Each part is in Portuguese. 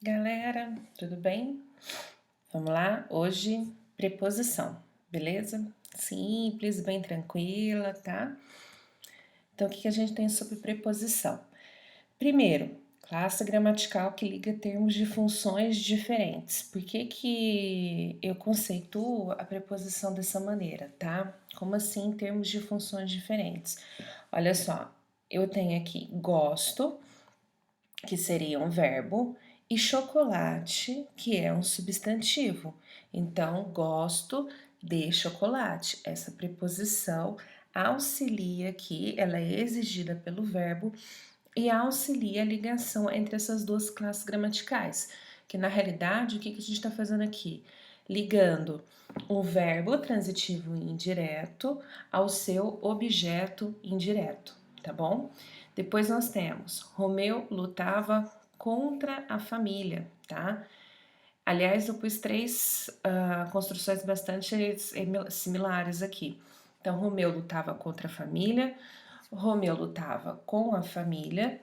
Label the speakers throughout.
Speaker 1: Galera, tudo bem? Vamos lá? Hoje, preposição, beleza? Simples, bem tranquila, tá? Então, o que a gente tem sobre preposição? Primeiro, classe gramatical que liga termos de funções diferentes. Por que eu conceituo a preposição dessa maneira, tá? Como assim termos de funções diferentes? Olha só, eu tenho aqui gosto, que seria um verbo, e chocolate, que é um substantivo. Então, gosto de chocolate. Essa preposição auxilia aqui, ela é exigida pelo verbo e auxilia a ligação entre essas duas classes gramaticais. Que na realidade, o que a gente está fazendo aqui? Ligando um verbo transitivo indireto ao seu objeto indireto, tá bom? Depois nós temos Romeu lutava contra a família, tá? Aliás, eu pus três construções bastante similares aqui. Então, Romeu lutava contra a família, Romeu lutava com a família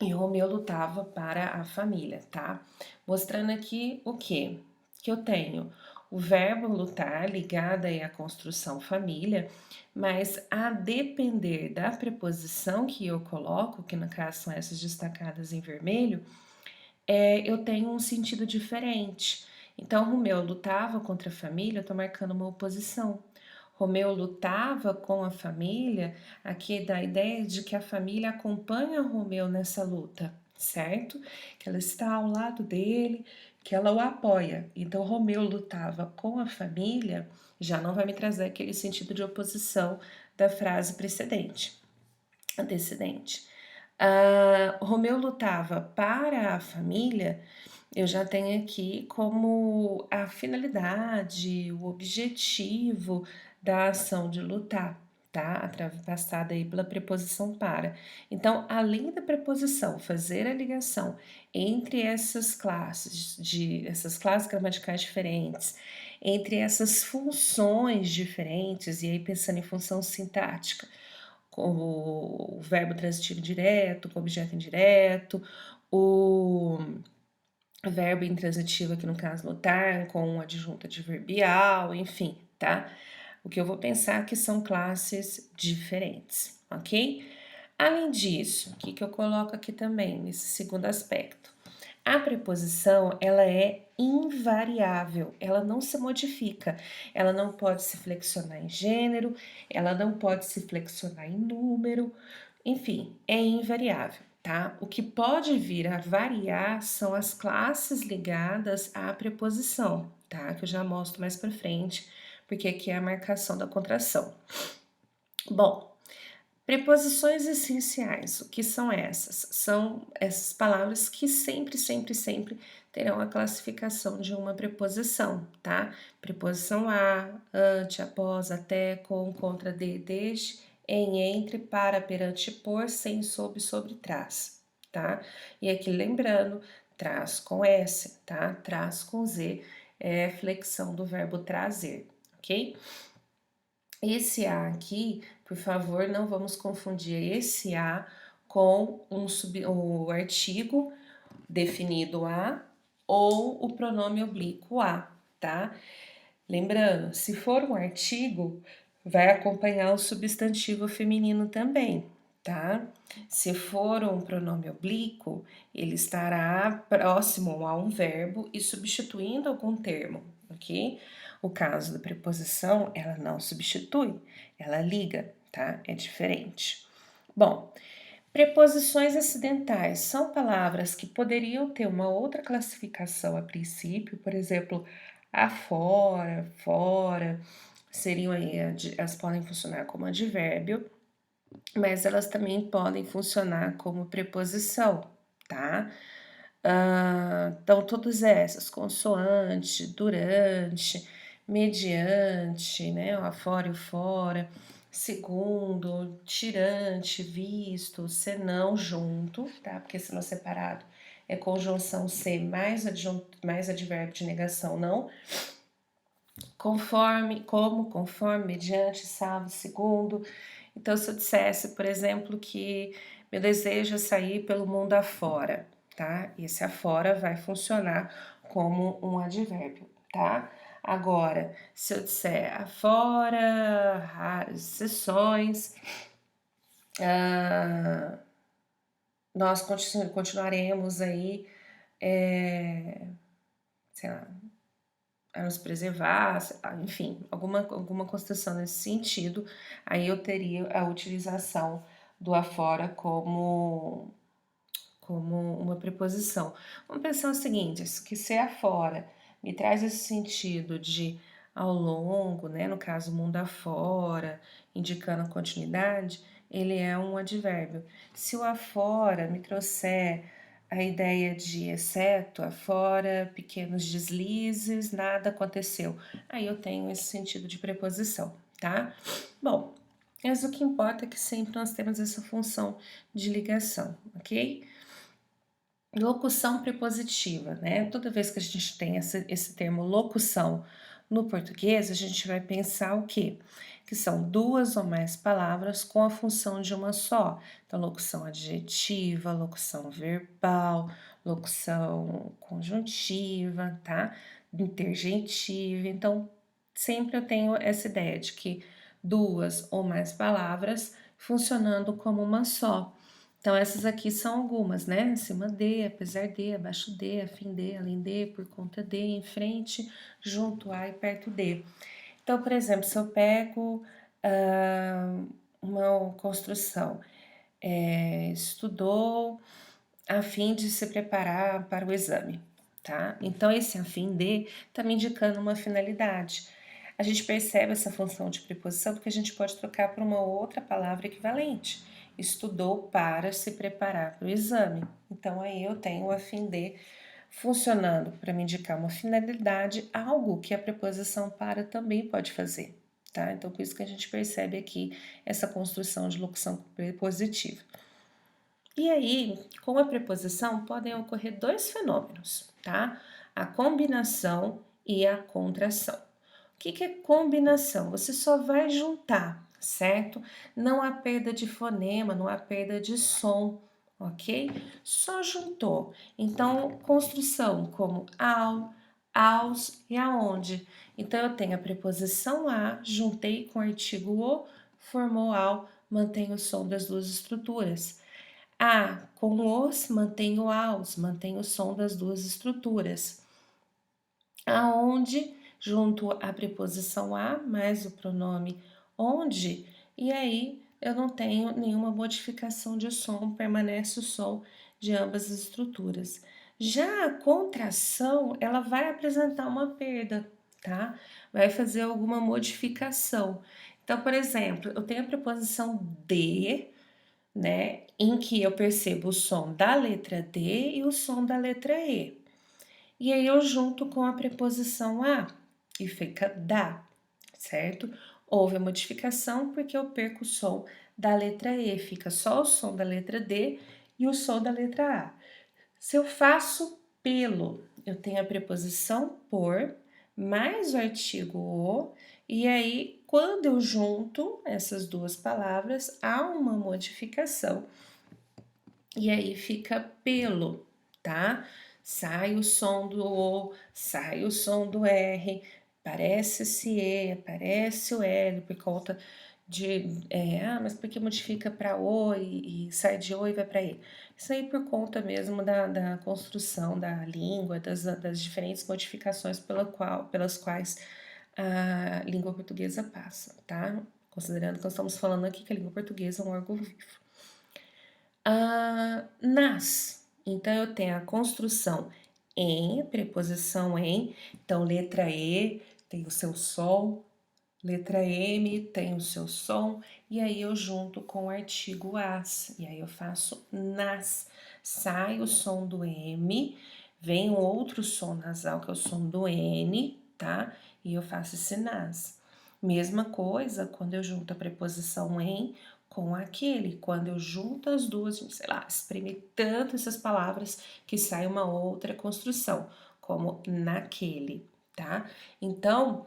Speaker 1: e Romeu lutava para a família, tá? Mostrando aqui o quê? Que eu tenho o verbo lutar ligado aí à construção família, mas a depender da preposição que eu coloco, que no caso são essas destacadas em vermelho, eu tenho um sentido diferente. Então, Romeu lutava contra a família, eu tô marcando uma oposição. Romeu lutava com a família, aqui dá a ideia de que a família acompanha Romeu nessa luta, certo? Que ela está ao lado dele, que ela o apoia. Então, Romeu lutava com a família, já não vai me trazer aquele sentido de oposição da frase precedente, antecedente. Romeu lutava para a família, eu já tenho aqui como a finalidade, o objetivo da ação de lutar, tá? Passada aí pela preposição para. Então, além da preposição fazer a ligação entre essas classes gramaticais diferentes, entre essas funções diferentes, e aí pensando em função sintática, com o verbo transitivo direto, com o objeto indireto, o verbo intransitivo aqui no caso lutar, com adjunto adverbial, enfim, tá? O que eu vou pensar que são classes diferentes, ok? Além disso, o que eu coloco aqui também nesse segundo aspecto? A preposição, ela é invariável, ela não se modifica, ela não pode se flexionar em gênero, ela não pode se flexionar em número, enfim, é invariável, tá? O que pode vir a variar são as classes ligadas à preposição, tá? Que eu já mostro mais pra frente, porque aqui é a marcação da contração. Bom, preposições essenciais, o que são essas? São essas palavras que sempre terão a classificação de uma preposição, tá? Preposição a, ante, após, até, com, contra, de, desde, em, entre, para, perante, por, sem, sob, sobre, trás, tá? E aqui lembrando, traz com S, tá? Traz com Z, é flexão do verbo trazer, ok? Esse A aqui, por favor, não vamos confundir esse A com o artigo definido a ou o pronome oblíquo a, tá? Lembrando, se for um artigo, vai acompanhar o substantivo feminino também, tá? Se for um pronome oblíquo, ele estará próximo a um verbo e substituindo algum termo, ok? O caso da preposição, ela não substitui, ela liga, tá? É diferente. Bom, preposições acidentais são palavras que poderiam ter uma outra classificação a princípio, por exemplo, afora, fora, seriam aí, elas podem funcionar como advérbio, mas elas também podem funcionar como preposição, tá? Então, todas essas, consoante, durante, mediante, né? O afora e o fora, segundo, tirante, visto, senão junto, tá? Porque senão separado é conjunção ser mais adjunto, mais advérbio de negação, não. Conforme, como, conforme, mediante, salvo, segundo. Então, se eu dissesse, por exemplo, que meu desejo é sair pelo mundo afora, tá? Esse afora vai funcionar como um advérbio, tá? Agora, se eu disser afora, raras exceções, nós continuaremos aí, sei lá, a nos preservar, enfim, alguma construção nesse sentido, aí eu teria a utilização do afora como uma preposição. Vamos pensar o seguinte, que se afora me traz esse sentido de ao longo, né, no caso mundo afora, indicando a continuidade, ele é um advérbio. Se o afora me trouxer a ideia de exceto, afora, pequenos deslizes, nada aconteceu, aí eu tenho esse sentido de preposição, tá? Bom, mas o que importa é que sempre nós temos essa função de ligação, ok? Locução prepositiva, né? Toda vez que a gente tem esse termo locução no português, a gente vai pensar o quê? Que são duas ou mais palavras com a função de uma só. Então, locução adjetiva, locução verbal, locução conjuntiva, tá? Intergentiva. Então, sempre eu tenho essa ideia de que duas ou mais palavras funcionando como uma só. Então, essas aqui são algumas, né? Acima de, apesar de, abaixo de, a fim de, além de, por conta de, em frente, junto a e perto de. Então, por exemplo, se eu pego uma construção, estudou a fim de se preparar para o exame, tá? Então, esse a fim de está me indicando uma finalidade. A gente percebe essa função de preposição porque a gente pode trocar por uma outra palavra equivalente. Estudou para se preparar para o exame. Então, aí eu tenho o a fim de funcionando para me indicar uma finalidade, algo que a preposição para também pode fazer, tá? Então, por isso que a gente percebe aqui essa construção de locução prepositiva. E aí, com a preposição, podem ocorrer dois fenômenos, tá? A combinação e a contração. O que é combinação? Você só vai juntar, certo? Não há perda de fonema, não há perda de som, ok? Só juntou. Então, construção como ao, aos e aonde. Então, eu tenho a preposição a, juntei com o artigo o, formou ao, mantém o som das duas estruturas. A com os, mantém o aos, mantém o som das duas estruturas. Aonde, junto à preposição a, mais o pronome onde, e aí eu não tenho nenhuma modificação de som, permanece o som de ambas as estruturas. Já a contração, ela vai apresentar uma perda, tá? Vai fazer alguma modificação. Então, por exemplo, eu tenho a preposição de, né, em que eu percebo o som da letra D e o som da letra E. E aí eu junto com a preposição a e fica da, certo? Houve a modificação porque eu perco o som da letra E, fica só o som da letra D e o som da letra A. Se eu faço pelo, eu tenho a preposição por mais o artigo o, e aí quando eu junto essas duas palavras, há uma modificação. E aí fica pelo, tá? Sai o som do O, sai o som do R, parece esse E, aparece o L por conta de. Mas por que modifica para O e sai de O e vai para E? Isso aí por conta mesmo da construção da língua, das diferentes modificações pelas quais a língua portuguesa passa, tá? Considerando que nós estamos falando aqui que a língua portuguesa é um órgão vivo. Nas. Então, eu tenho a construção em, preposição em. Então, letra E tem o seu som, letra M tem o seu som, e aí eu junto com o artigo as, e aí eu faço nas. Sai o som do M, vem um outro som nasal, que é o som do N, tá? E eu faço esse nas. Mesma coisa quando eu junto a preposição em com aquele, quando eu junto as duas, sei lá, espreme tanto essas palavras que sai uma outra construção, como naquele, tá? Então,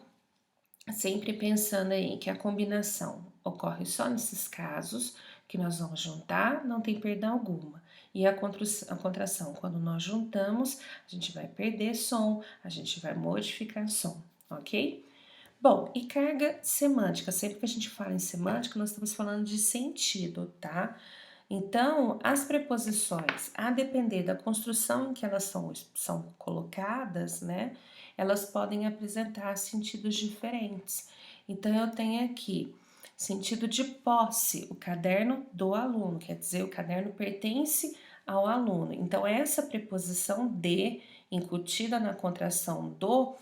Speaker 1: sempre pensando aí que a combinação ocorre só nesses casos que nós vamos juntar, não tem perda alguma. e a contração. Quando nós juntamos, a gente vai perder som, a gente vai modificar som, ok? Bom, e carga semântica? Sempre que a gente fala em semântica, nós estamos falando de sentido, tá? Então, as preposições, a depender da construção em que elas são colocadas, né? Elas podem apresentar sentidos diferentes. Então, eu tenho aqui sentido de posse, o caderno do aluno, quer dizer, o caderno pertence ao aluno. Então, essa preposição de, incutida na contração do,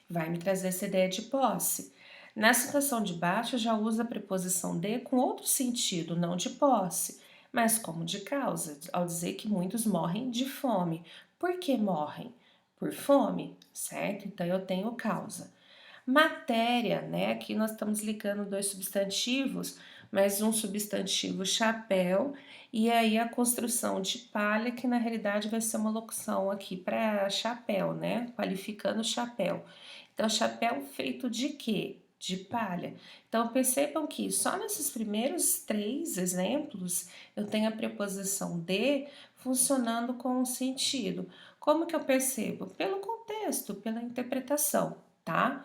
Speaker 1: vai me trazer essa ideia de posse. Na situação de baixo, eu já uso a preposição de com outro sentido, não de posse, mas como de causa, ao dizer que muitos morrem de fome. Por que morrem? Por fome, certo? Então eu tenho causa. Matéria, né? Aqui nós estamos ligando dois substantivos, mas um substantivo chapéu e aí a construção de palha, que na realidade vai ser uma locução aqui para chapéu, né? Qualificando chapéu. Então, chapéu feito de quê? De palha. Então, percebam que só nesses primeiros 3 exemplos eu tenho a preposição de funcionando com um sentido. Como que eu percebo? Pelo contexto, pela interpretação, tá?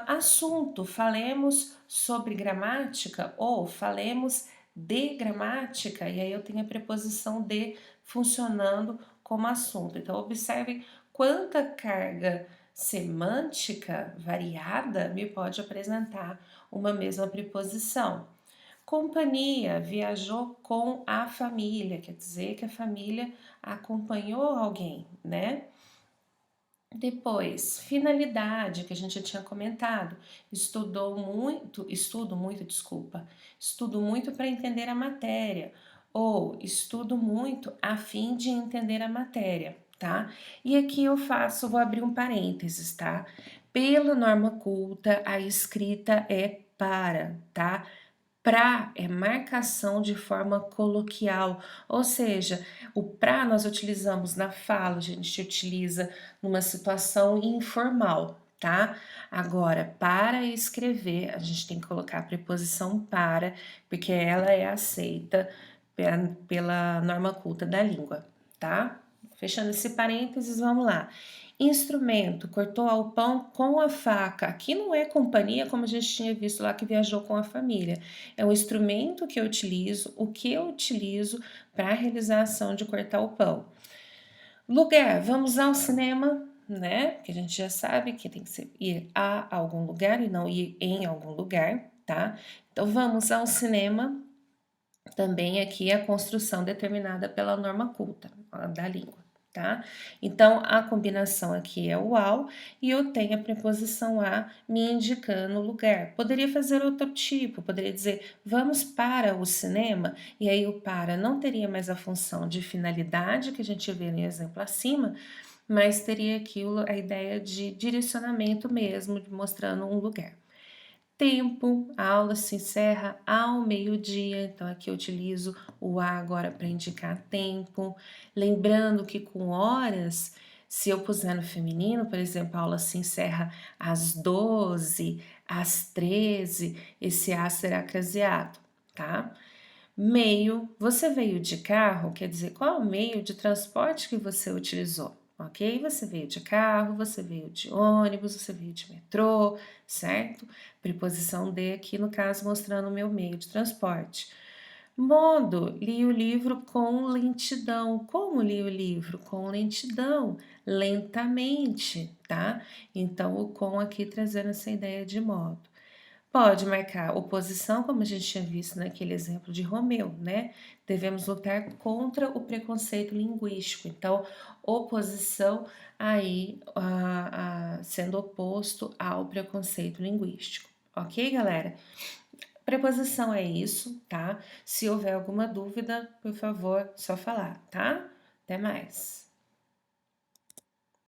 Speaker 1: Assunto, falemos sobre gramática ou falemos de gramática, e aí eu tenho a preposição de funcionando como assunto. Então, observem quanta carga semântica variada me pode apresentar uma mesma preposição. Companhia, viajou com a família, quer dizer que a família acompanhou alguém, né? Depois, finalidade, que a gente já tinha comentado, estudo muito para entender a matéria, ou estudo muito a fim de entender a matéria, tá? E aqui vou abrir um parênteses, tá? Pela norma culta, a escrita é para, tá? Pra é marcação de forma coloquial, ou seja, o pra nós utilizamos na fala, a gente utiliza numa situação informal, tá? Agora, para escrever, a gente tem que colocar a preposição para, porque ela é aceita pela norma culta da língua, tá? Fechando esse parênteses, vamos lá. Instrumento, cortou ao pão com a faca. Aqui não é companhia, como a gente tinha visto lá que viajou com a família. É o instrumento que eu utilizo, o que eu utilizo para a realização de cortar o pão. Lugar, vamos ao cinema, né? Porque a gente já sabe que tem que ser ir a algum lugar e não ir em algum lugar, tá? Então vamos ao cinema. Também aqui a construção determinada pela norma culta da língua, tá? Então, a combinação aqui é o ao e eu tenho a preposição a me indicando o lugar. Poderia fazer outro tipo, poderia dizer vamos para o cinema, e aí o para não teria mais a função de finalidade que a gente vê no exemplo acima, mas teria aqui a ideia de direcionamento mesmo, mostrando um lugar. Tempo, a aula se encerra ao meio-dia, então aqui eu utilizo o a agora para indicar tempo. Lembrando que com horas, se eu puser no feminino, por exemplo, a aula se encerra às 12, às 13, esse a será caseado, tá? Meio, você veio de carro, quer dizer, qual é o meio de transporte que você utilizou? Ok? Você veio de carro, você veio de ônibus, você veio de metrô, certo? Preposição de aqui, no caso, mostrando o meu meio de transporte. Modo, li o livro com lentidão. Como li o livro? Com lentidão, lentamente, tá? Então, o com aqui trazendo essa ideia de modo. Pode marcar oposição, como a gente tinha visto naquele exemplo de Romeu, né? Devemos lutar contra o preconceito linguístico. Então, oposição aí sendo oposto ao preconceito linguístico. Ok, galera? Preposição é isso, tá? Se houver alguma dúvida, por favor, só falar, tá? Até mais.